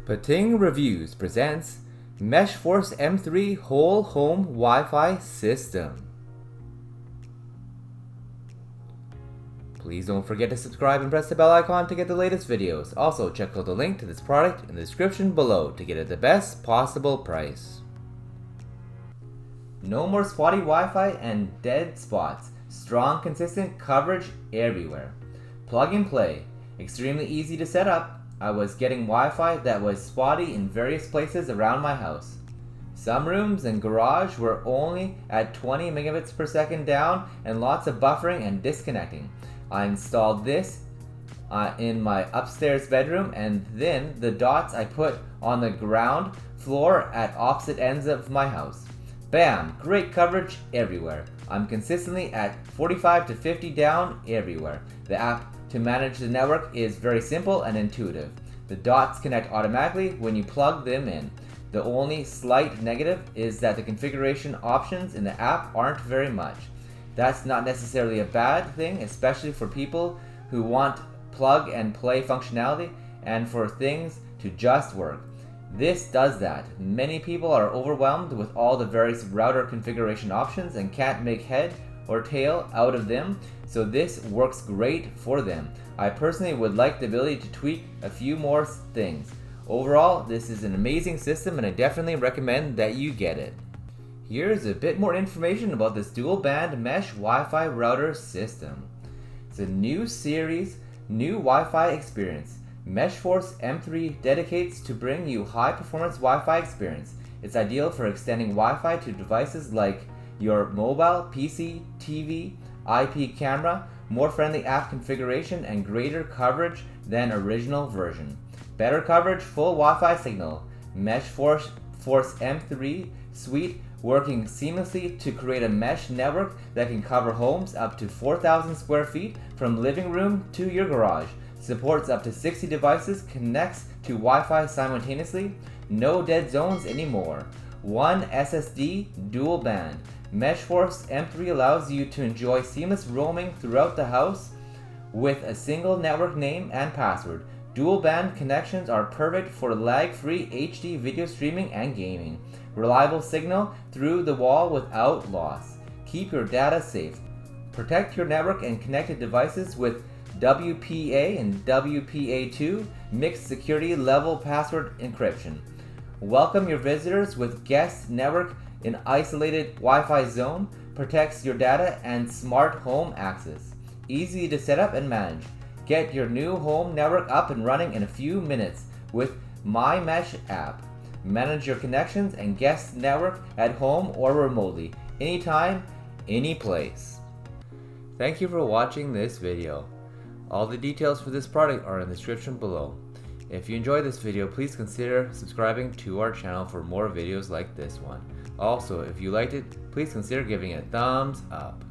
Pating Reviews presents Meshforce M3 Whole Home Wi-Fi System. Please don't forget to subscribe and press the bell icon to get the latest videos. Also, check out the link to this product in the description below to get it the best possible price. No more spotty Wi-Fi and dead spots. Strong, consistent coverage everywhere. Plug and play. Extremely easy to set up. I was getting Wi-Fi that was spotty in various places around my house. Some rooms and garage were only at 20 megabits per second down and lots of buffering and disconnecting. I installed this in my upstairs bedroom, and then the dots I put on the ground floor at opposite ends of my house. Bam! Great coverage everywhere. I'm consistently at 45 to 50 down everywhere. The app to manage the network is very simple and intuitive. The dots connect automatically when you plug them in. The only slight negative is that the configuration options in the app aren't very much. That's not necessarily a bad thing, especially for people who want plug and play functionality and for things to just work. This does that. Many people are overwhelmed with all the various router configuration options and can't make head or tail out of them, so this works great for them. I personally would like the ability to tweak a few more things. Overall, this is an amazing system and I definitely recommend that you get it. Here's a bit more information about this dual band mesh Wi-Fi router system. It's a new series, new Wi-Fi experience. Meshforce M3 dedicates to bring you high performance Wi-Fi experience. It's ideal for extending Wi-Fi to devices like your mobile, PC, TV, IP camera, more friendly app configuration, and greater coverage than original version. Better coverage, full Wi-Fi signal. Meshforce M3 suite working seamlessly to create a mesh network that can cover homes up to 4,000 square feet from living room to your garage. Supports up to 60 devices, connects to Wi-Fi simultaneously. No dead zones anymore. One SSD, dual band. Meshforce M3 allows you to enjoy seamless roaming throughout the house with a single network name and password. Dual band connections are perfect for lag-free HD video streaming and gaming. Reliable signal through the wall without loss. Keep your data safe. Protect your network and connected devices with WPA and WPA2 mixed security level password encryption. Welcome your visitors with guest network in isolated Wi-Fi zone, protects your data and smart home access. Easy to set up and manage. Get your new home network up and running in a few minutes with My Mesh app. Manage your connections and guest network at home or remotely, anytime, any place. Thank you for watching this video. All the details for this product are in the description below. If you enjoyed this video, please consider subscribing to our channel for more videos like this one. Also, if you liked it, please consider giving it a thumbs up.